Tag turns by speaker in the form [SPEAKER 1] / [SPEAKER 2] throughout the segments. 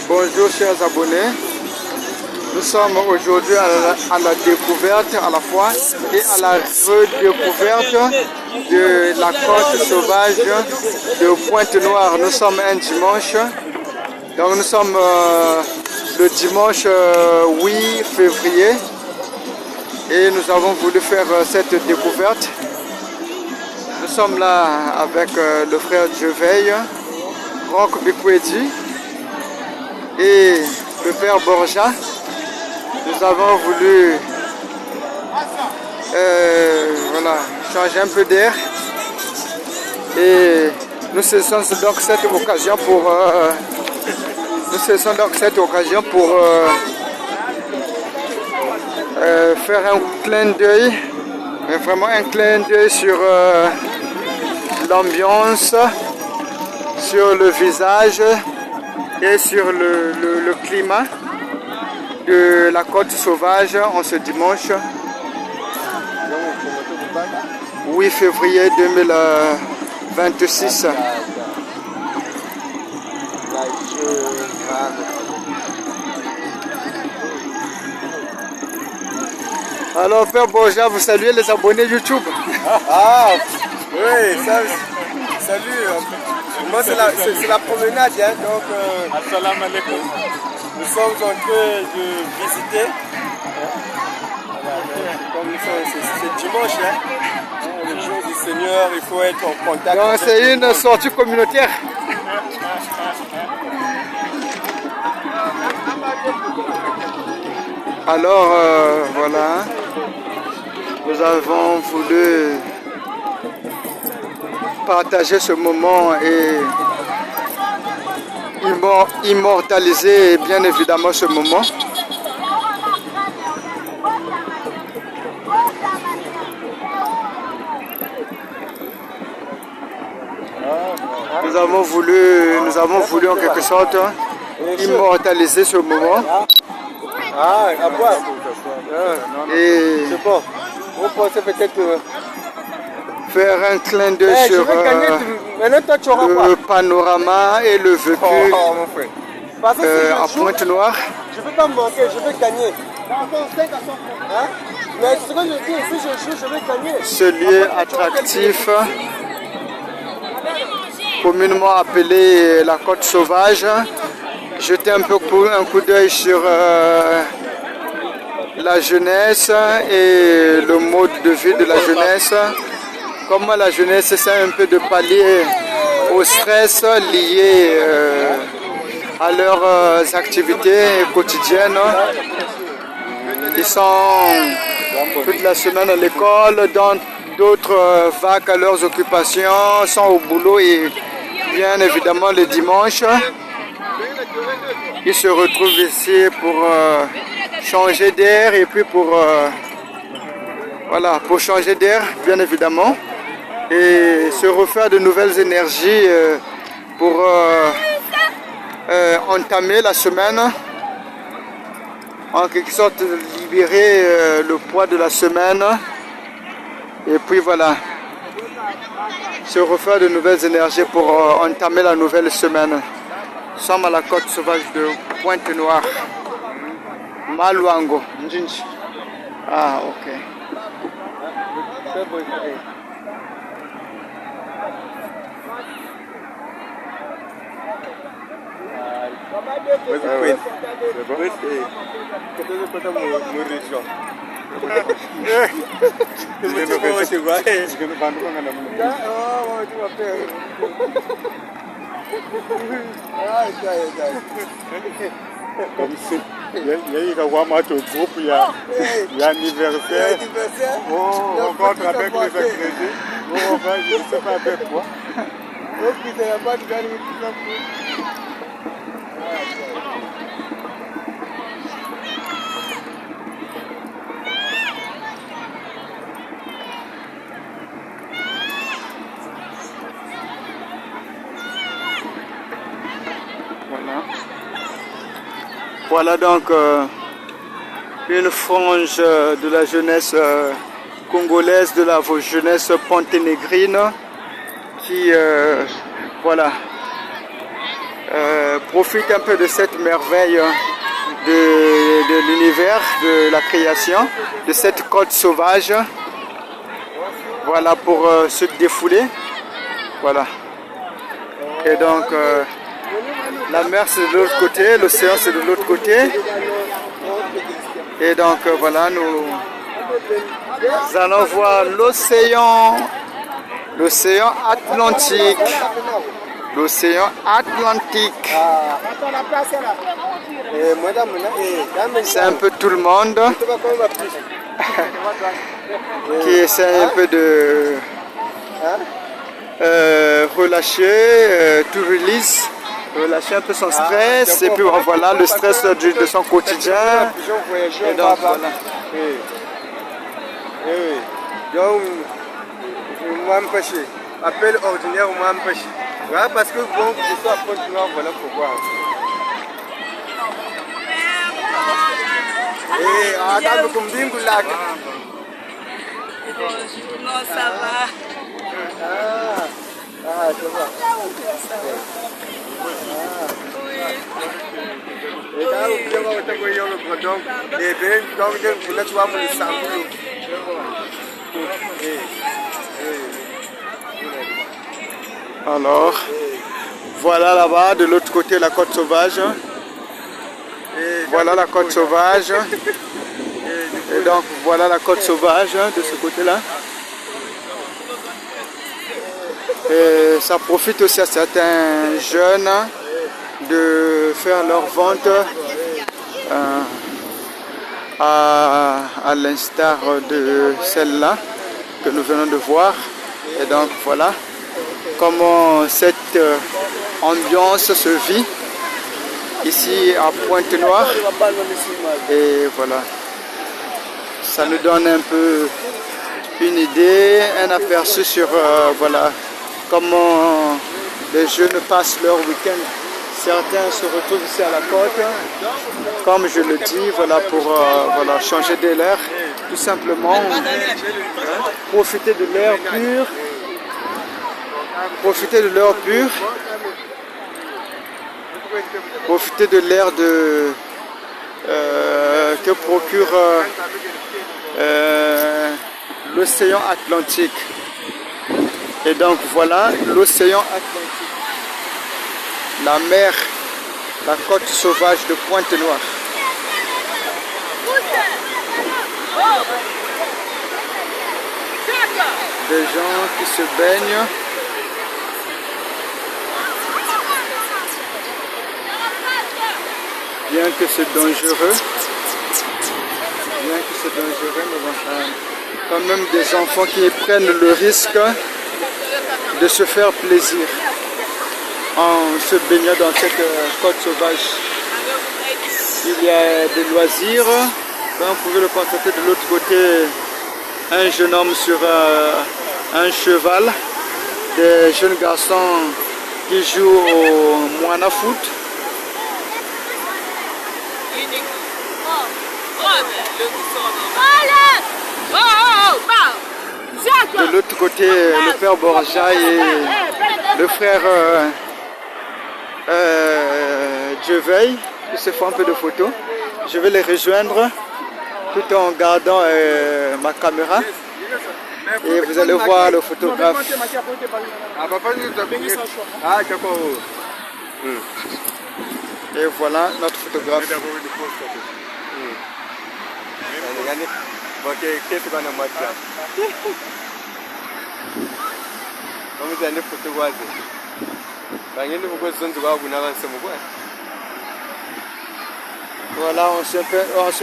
[SPEAKER 1] Bonjour chers abonnés, nous sommes aujourd'hui à la découverte à la fois et à la redécouverte de la côte sauvage de Pointe-Noire. Nous sommes un dimanche, donc nous sommes le dimanche 8 février et nous avons voulu faire cette découverte. Nous sommes là avec le frère Dieveil, Roch Bikwedi et le père Borja. Nous avons voulu voilà, changer un peu d'air et nous saisissons donc cette occasion pour faire un clin d'œil, mais vraiment un clin d'œil sur l'ambiance, sur le visage et sur le climat de la côte sauvage en ce dimanche 8 février 2026. Alors Père Borja, vous saluez les abonnés YouTube.
[SPEAKER 2] Ah oui, salut. Moi c'est la promenade, hein, donc
[SPEAKER 3] Assalamu alaikum.
[SPEAKER 2] nous sommes en train de visiter. Comme c'est dimanche, hein, le jour du Seigneur, il faut être en contact.
[SPEAKER 1] Donc c'est une sortie communautaire. Alors voilà, nous avons voulu partager ce moment et immortaliser bien évidemment ce moment. Nous avons voulu en quelque sorte immortaliser ce moment.
[SPEAKER 2] Ah, à boire.
[SPEAKER 1] Et
[SPEAKER 2] C'est bon. Vous pensez peut-être
[SPEAKER 1] faire un clin d'œil
[SPEAKER 2] je
[SPEAKER 1] sur
[SPEAKER 2] vais gagner. Maintenant, toi, tu auras quoi?
[SPEAKER 1] le panorama et le vécu
[SPEAKER 2] Oh, mon frère. Parce que si
[SPEAKER 1] à
[SPEAKER 2] je joue,
[SPEAKER 1] Pointe-Noire.
[SPEAKER 2] je ne vais pas me manquer, je vais gagner. Hein? Mais ce que je dis, si je joue, je vais gagner.
[SPEAKER 1] Ce lieu attractif, communément appelé la côte sauvage. Jeter un coup d'œil sur la jeunesse et le mode de vie de la jeunesse. Comment la jeunesse essaie un peu de pallier au stress lié à leurs activités quotidiennes. Ils sont toute la semaine à l'école, dans d'autres vagues à leurs occupations, sont au boulot et bien évidemment le dimanche. Ils se retrouvent ici pour changer d'air et puis pour changer d'air bien évidemment et se refaire de nouvelles énergies pour entamer la semaine, en quelque sorte libérer le poids de la semaine et puis voilà, se refaire de nouvelles énergies pour entamer la nouvelle semaine. Nous sommes à la côte sauvage de Pointe-Noire, Maluango, Njinji. Ah, ok.
[SPEAKER 3] Comme si il y a eu un groupe, il y a anniversaire. On rencontre avec les agrégés. On va, je ne sais pas avec quoi.
[SPEAKER 1] Voilà donc une frange de la jeunesse congolaise, de la jeunesse ponténégrine qui voilà, profite un peu de cette merveille de l'univers, de la création, de cette côte sauvage. Voilà, pour se défouler. Voilà. Et donc, la mer c'est de l'autre côté, l'océan c'est de l'autre côté. Et donc, voilà, nous allons voir l'océan Atlantique. L'océan Atlantique. C'est un peu tout le monde qui essaie un peu de relâcher, relâcher un peu son stress. Et puis voilà, le stress de son quotidien. Et donc voilà.
[SPEAKER 2] Appel ordinaire ou moi empêché. Voilà, parce que bon, je suis à Pointe-Noire, voilà pourquoi. Et attends, comme dit, vous l'avez.
[SPEAKER 4] Non, ça va.
[SPEAKER 2] Ça va. Et là, vous pouvez voir le bredon. Et bien, donc, vous n'êtes pas le sample.
[SPEAKER 1] Alors, voilà là-bas, de l'autre côté, la côte sauvage. Voilà la côte sauvage. Et donc, voilà la côte sauvage de ce côté-là. Et ça profite aussi à certains jeunes de faire leur vente à l'instar de celle-là que nous venons de voir. Et donc, voilà comment cette ambiance se vit ici à Pointe-Noire. Et voilà, ça nous donne un peu une idée, un aperçu sur voilà, comment les jeunes passent leur week-end. Certains se retrouvent ici à la côte, comme je le dis, voilà, pour voilà, changer de l'air, tout simplement, profiter de l'air pur. Profiter de l'air pur, profiter de l'air que procure l'océan Atlantique. Et donc voilà l'océan Atlantique, la mer, la côte sauvage de Pointe-Noire. Des gens qui se baignent. Bien que c'est dangereux, mais bon, quand même des enfants qui prennent le risque de se faire plaisir en se baignant dans cette côte sauvage. Il y a des loisirs, comme vous pouvez le constater de l'autre côté, un jeune homme sur un cheval, des jeunes garçons qui jouent au moana foot. De l'autre côté, le père Borja et le frère Dieveil qui se font un peu de photos. Je vais les rejoindre tout en gardant ma caméra. Et vous allez voir le photographe. Et voilà notre photographe. Voilà, on se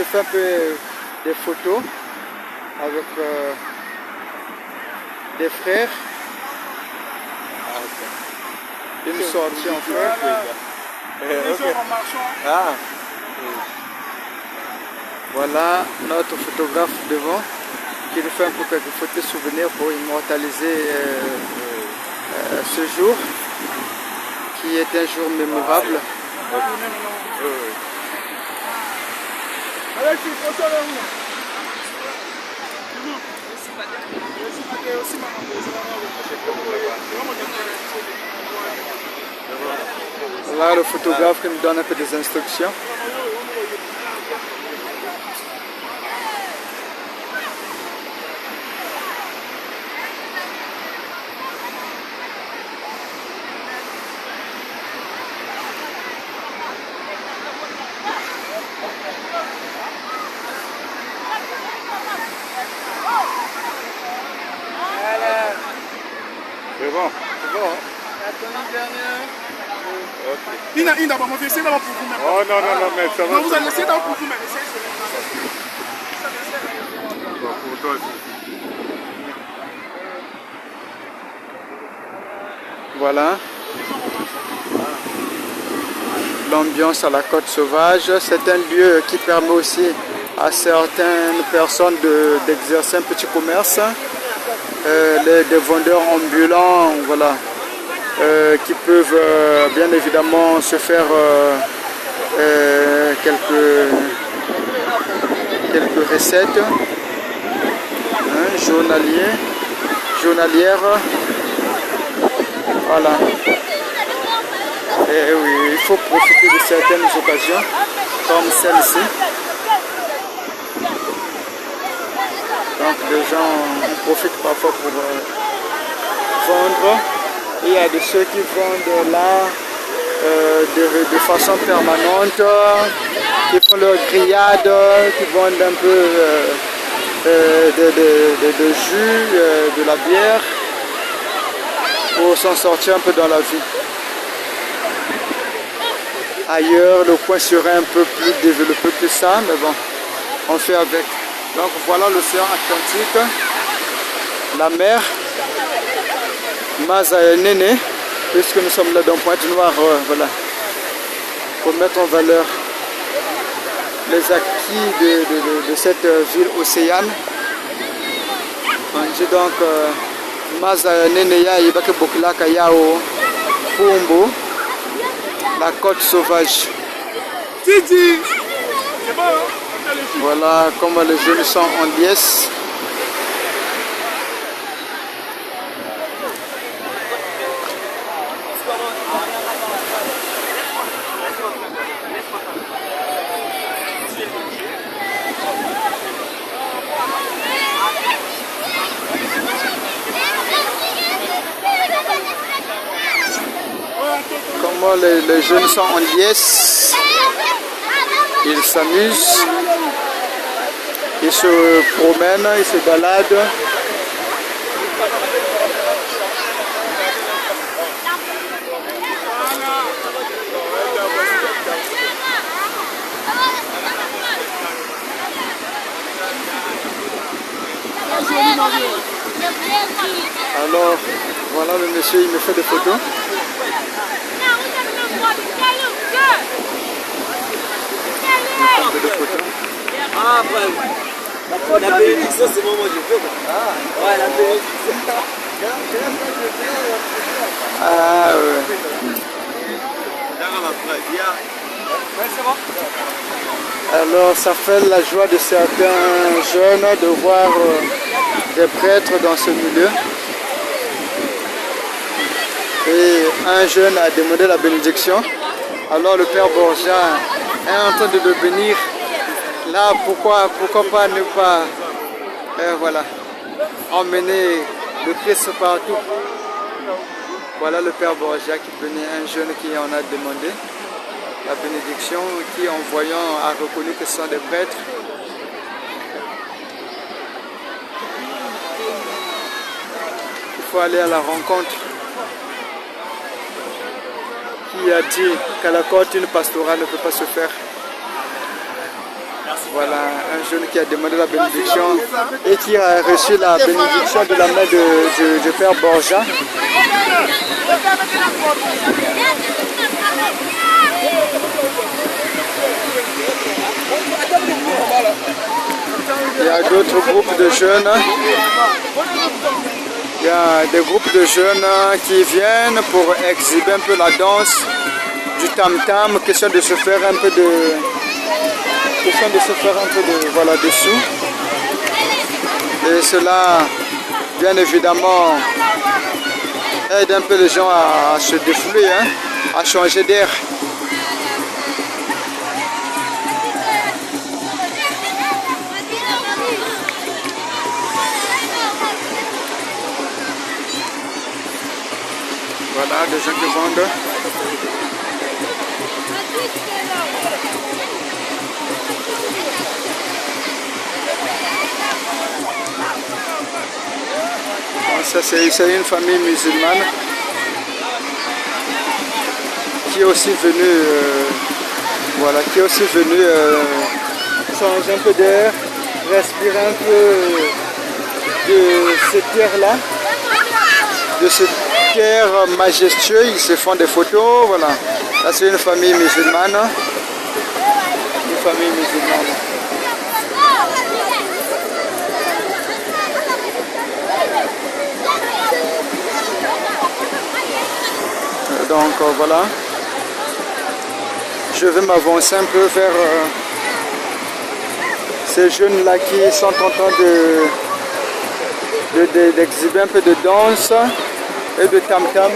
[SPEAKER 1] fait un peu des photos avec des frères. Une sortie en fait. Voilà notre photographe devant qui nous fait un peu quelques photos souvenirs pour immortaliser ce jour qui est un jour mémorable. Voilà le photographe qui me donne un peu des instructions.
[SPEAKER 3] C'est bon.
[SPEAKER 2] C'est bon, hein?
[SPEAKER 3] Okay.
[SPEAKER 4] Il d'abord, on va essayer d'abord pour vous.
[SPEAKER 3] Oh non, non, non, mais ça va.
[SPEAKER 4] Non, vous allez essayer d'abord pour vous, mais essayez.
[SPEAKER 3] Bon, pour toi aussi.
[SPEAKER 1] Voilà. L'ambiance à la Côte Sauvage, c'est un lieu qui permet aussi à certaines personnes d'exercer un petit commerce. Des vendeurs ambulants, voilà, qui peuvent bien évidemment se faire quelques recettes journalières. Voilà. Et oui, il faut profiter de certaines occasions comme celle-ci. Donc les gens profitent parfois pour vendre. Il y a de ceux qui vendent là de façon permanente, qui font leur grillade, qui vendent un peu de jus, de la bière, pour s'en sortir un peu dans la vie. Ailleurs, le coin serait un peu plus développé que ça, mais bon, on fait avec. Donc voilà l'océan Atlantique, la mer, Maza Nene, puisque nous sommes là dans Pointe-Noire, voilà, pour mettre en valeur les acquis de cette ville océane. On dit donc Maza Nene ya Ibake Boklaka Yao Pumbo, la côte sauvage.
[SPEAKER 4] Titi, c'est bon, hein?
[SPEAKER 1] Voilà comment les jeunes sont en liesse. Comment les jeunes sont en liesse. Ils s'amusent. Ils se promènent, ils se baladent. Alors, voilà le monsieur, il me fait des photos.
[SPEAKER 2] Ah, après, la bénédiction, c'est moi, je peux. Ah, ouais, la bénédiction.
[SPEAKER 1] Ah, ouais. Alors, ça fait la joie de certains jeunes de voir des prêtres dans ce milieu. Et un jeune a demandé la bénédiction. Alors, le Père Borgia est en train de le bénir. Là, pourquoi pas ne pas voilà, emmener le Christ partout. Voilà le Père Borgia qui bénit un jeune qui en a demandé la bénédiction, qui en voyant a reconnu que ce sont des prêtres. Il faut aller à la rencontre. Qui a dit qu'à la côte une pastorale ne peut pas se faire. Voilà, un jeune qui a demandé la bénédiction et qui a reçu la bénédiction de la main de Père Borgia. Il y a d'autres groupes de jeunes. Il y a des groupes de jeunes qui viennent pour exhiber un peu la danse du tam-tam, question de se faire un peu de voilà, dessous. Et cela, bien évidemment, aide un peu les gens à se défouler. Hein. à changer d'air. Voilà, des gens qui vendent. Ça c'est une famille musulmane qui est aussi venue, voilà, qui est aussi venue changer un peu d'air, respirer un peu de cette terre-là, de cette terre majestueuse. Ils se font des photos, voilà. Là c'est une famille musulmane, Donc voilà, je vais m'avancer un peu vers ces jeunes-là qui sont en train d'exhiber un peu de danse et de tam-tam.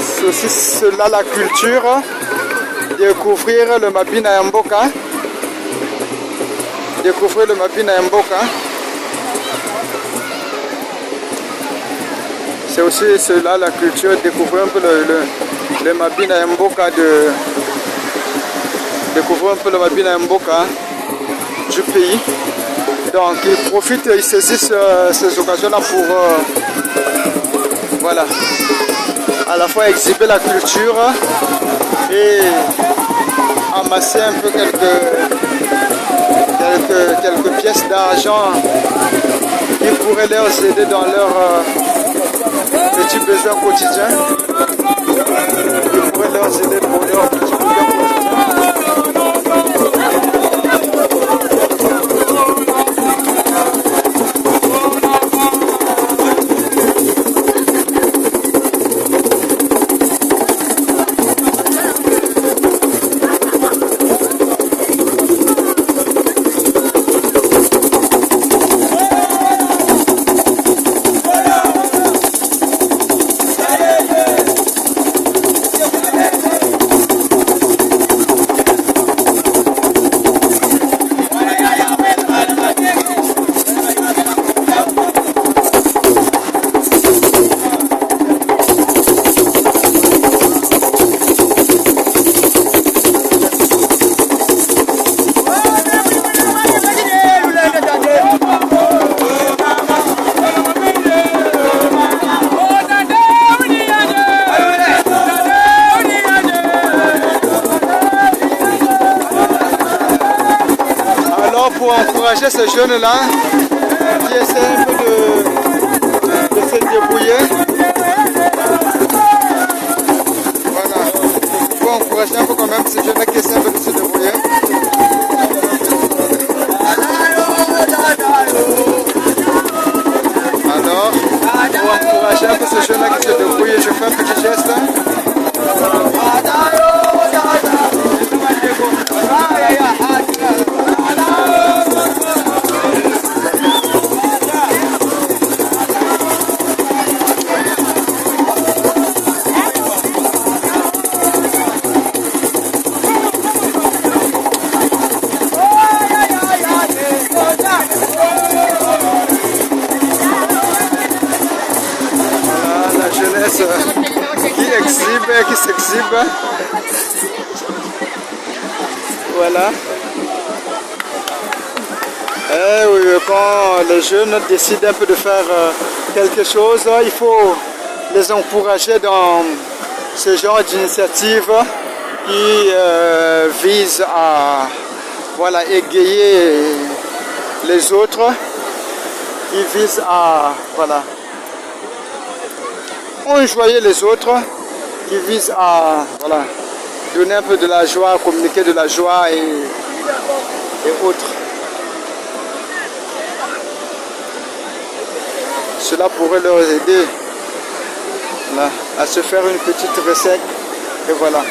[SPEAKER 1] C'est aussi cela la culture, découvrir le Mabina Mboka. Découvrir le Mabina Mboka. C'est aussi cela la culture, découvrir un peu le Mabina Mboka découvrir un peu le Mabina Mboka du pays. Donc ils profitent, ils saisissent ces occasions-là pour voilà, à la fois exhiber la culture et amasser un peu quelques pièces d'argent qui pourraient leur aider dans leur petits besoins quotidiens, qui pourraient leur aider pour leurs petits besoins quotidiens. Pour encourager ces jeunes-là qui essaient un peu de se débrouiller. Voilà, pour encourager un peu quand même ces jeunes-là qui essaient un peu de se débrouiller. Alors, pour encourager un peu ces jeunes-là qui se débrouillent, je fais un petit geste. Qui s'exhibe. Voilà. Et oui, quand les jeunes décident un peu de faire quelque chose, il faut les encourager dans ce genre d'initiative qui vise à voilà, égayer les autres, qui vise à voilà, enjoyer les autres, qui vise à voilà, donner un peu de la joie, communiquer de la joie et autres. Cela pourrait leur aider là, à se faire une petite recette. Et voilà.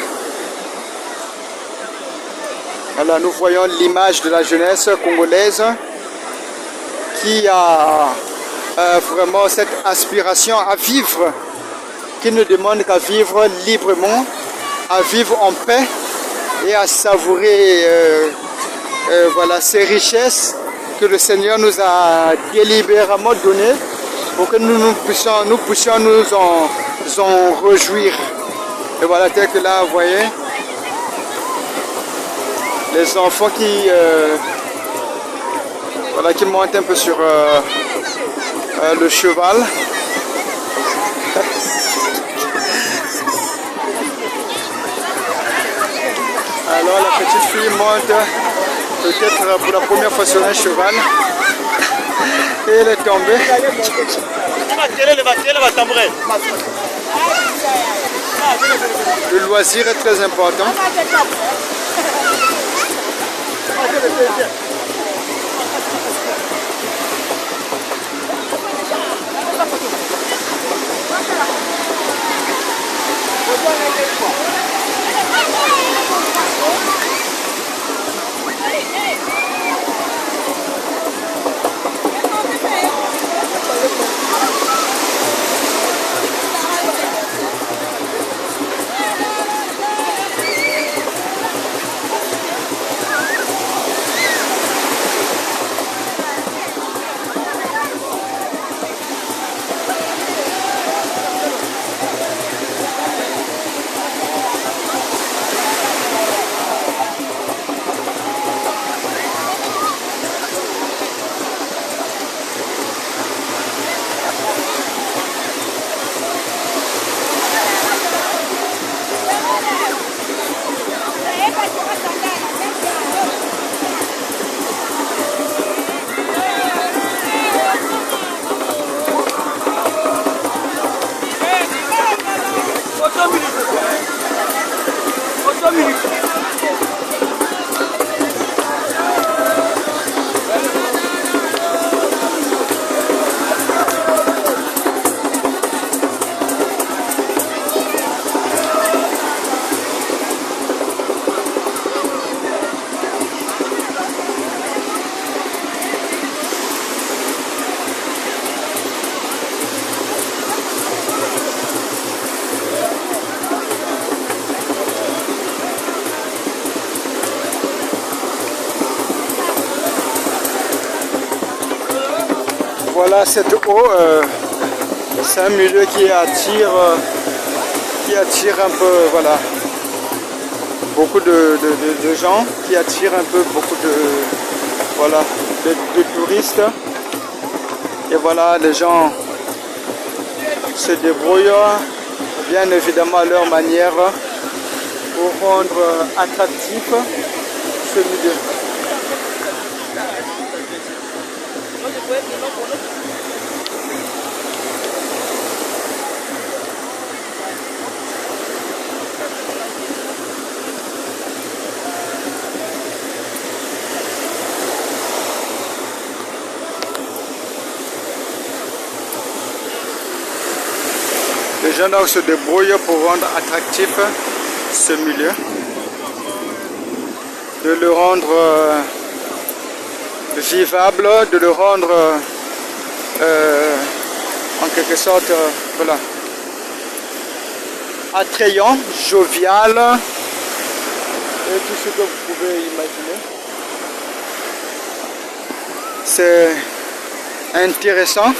[SPEAKER 1] Voilà, nous voyons l'image de la jeunesse congolaise qui a vraiment cette aspiration à vivre, qui ne demande qu'à vivre librement, à vivre en paix et à savourer voilà, ces richesses que le Seigneur nous a délibérément données pour que nous puissions nous en réjouir. Et voilà, tel que là, vous voyez, les enfants qui montent un peu sur le cheval. Alors la petite fille monte peut-être pour la première fois sur un cheval et elle est tombée. Le loisir est très important. Voilà, cette eau, c'est un milieu qui attire un peu, voilà, beaucoup de gens, qui attire un peu beaucoup de touristes. Et voilà, les gens se débrouillent bien évidemment à leur manière pour rendre attractif ce milieu. Les gens donc se débrouillent pour rendre attractif ce milieu, de le rendre vivable, de le rendre en quelque sorte voilà, attrayant, jovial et tout ce que vous pouvez imaginer. C'est intéressant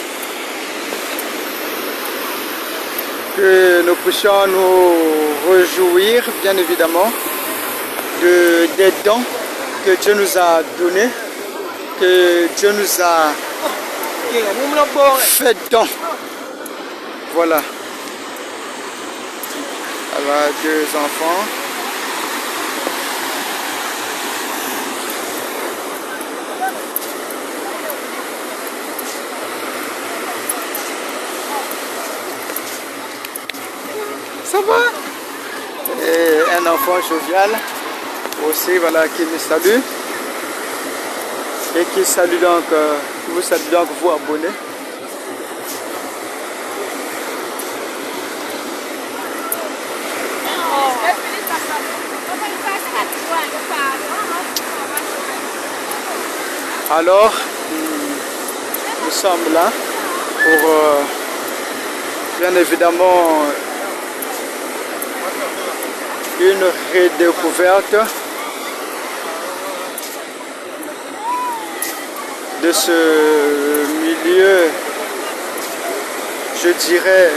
[SPEAKER 1] que nous puissions nous réjouir, bien évidemment, des dons que Dieu nous a donnés, que Dieu nous a fait don. Voilà. Alors, 2 enfants. Ça va? Et un enfant jovial aussi, voilà, qui me salue et qui salue donc, vous salue donc vous abonnez. Alors, nous sommes là pour bien évidemment une redécouverte de ce milieu, je dirais,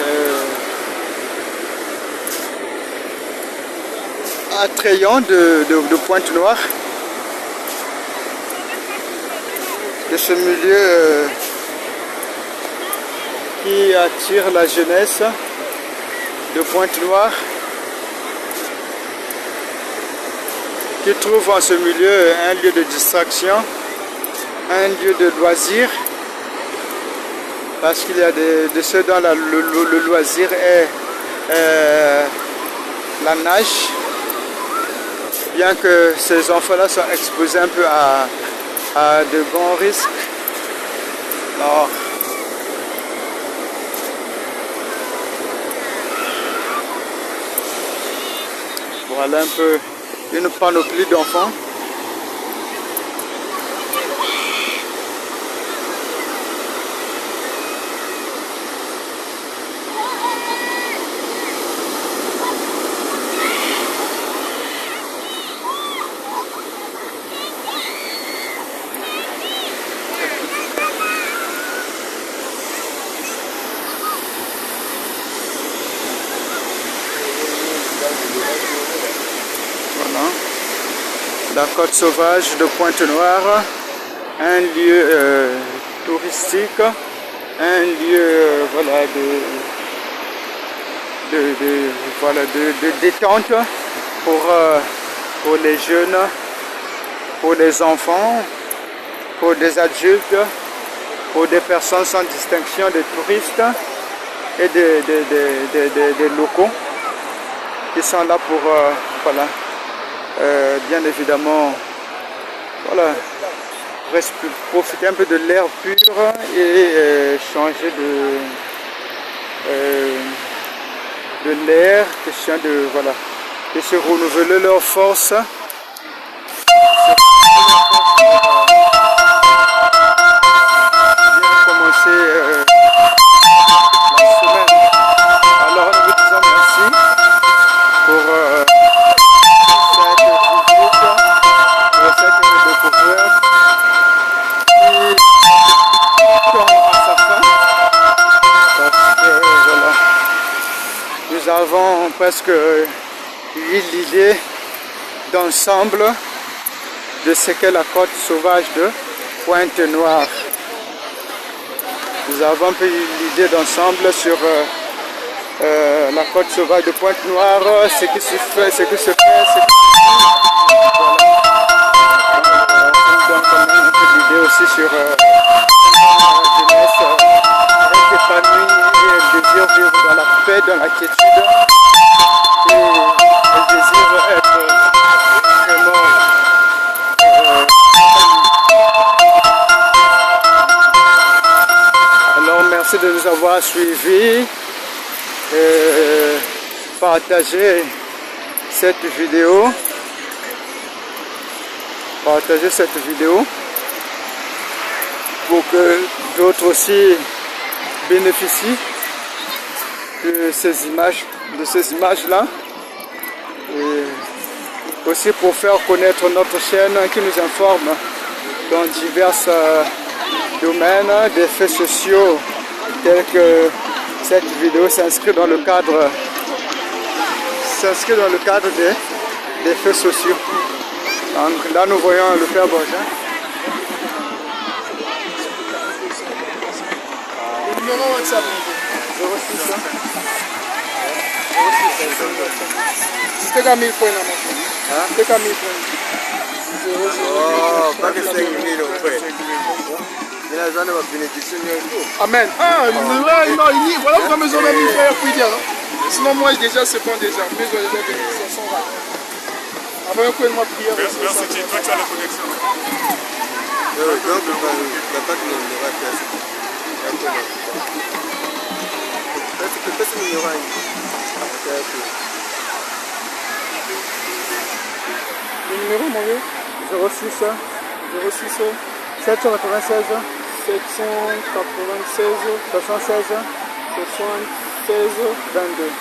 [SPEAKER 1] attrayant de Pointe-Noire, de ce milieu qui attire la jeunesse de Pointe-Noire, qui trouve en ce milieu un lieu de distraction, un lieu de loisir, parce qu'il y a de ceux dont le loisir est la nage, bien que ces enfants-là sont exposés un peu à de grands risques. Alors, voilà un peu une panoplie d'enfants. La côte sauvage de Pointe-Noire, un lieu touristique, un lieu voilà, de détente pour les jeunes, pour les enfants, pour des adultes, pour des personnes sans distinction, des touristes et des locaux qui sont là pour voilà. Bien évidemment, voilà, profiter un peu de l'air pur et changer de l'air, question de voilà, de se renouveler leur force. Bien commencer la semaine. Alors nous vous disons merci pour nous avons presque eu l'idée d'ensemble de ce qu'est la côte sauvage de Pointe-Noire. Nous avons eu l'idée d'ensemble sur la côte sauvage de Pointe-Noire, ce qui se fait, ce qui se fait, ce qui se dit. Voilà. Ça nous donne quand même un peu l'idée aussi sur la jeunesse épanouie et le désir de vivre dans la paix, dans la quiétude et le désir d'être vraiment alors merci de nous avoir suivis et partagez cette vidéo. Partagez cette vidéo pour que d'autres aussi bénéficient de ces images-là, et aussi pour faire connaître notre chaîne qui nous informe dans divers domaines, des faits sociaux, tels que cette vidéo s'inscrit dans le cadre des faits sociaux. Donc là nous voyons le Père Borja.
[SPEAKER 4] Le numéro WhatsApp.
[SPEAKER 1] 06.
[SPEAKER 4] C'était qu'à 1000 points là maintenant. C'était qu'à 1000 points.
[SPEAKER 2] Oh, pas que 5 000 après. Il a besoin de ma bénédiction.
[SPEAKER 4] Amen. Ah, non, voilà pourquoi mes hommes ont mis frère pour dire. Sinon, moi déjà, c'est bon déjà. Mes hommes déjà bénédictions sont là. Avant un coup de ma prière.
[SPEAKER 3] Merci, toi tu as la connexion.
[SPEAKER 2] Donc, la patte ne va pas faire. Peut-être qu'il y aura
[SPEAKER 1] Le numéro, mon vieux 06 796
[SPEAKER 4] 796 76 22.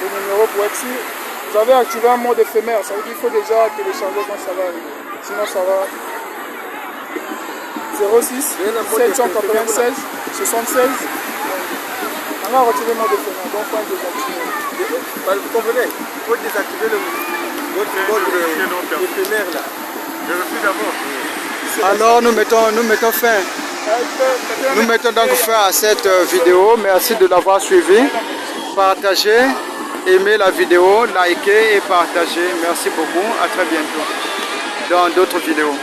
[SPEAKER 4] Le numéro pour être sûr, vous avez activé un mode éphémère, ça veut dire qu'il faut déjà télécharger quand ça va arriver. Sinon ça va. 06 796 76. On a retiré le mode éphémère, donc on va désactiver.
[SPEAKER 2] Vous comprenez? Il faut désactiver le mode éphémère là.
[SPEAKER 3] Je refuse d'abord.
[SPEAKER 1] Alors nous mettons donc fin à cette vidéo. Merci de l'avoir suivi. Partagez, aimez la vidéo, likez et partagez. Merci beaucoup. À très bientôt dans d'autres vidéos.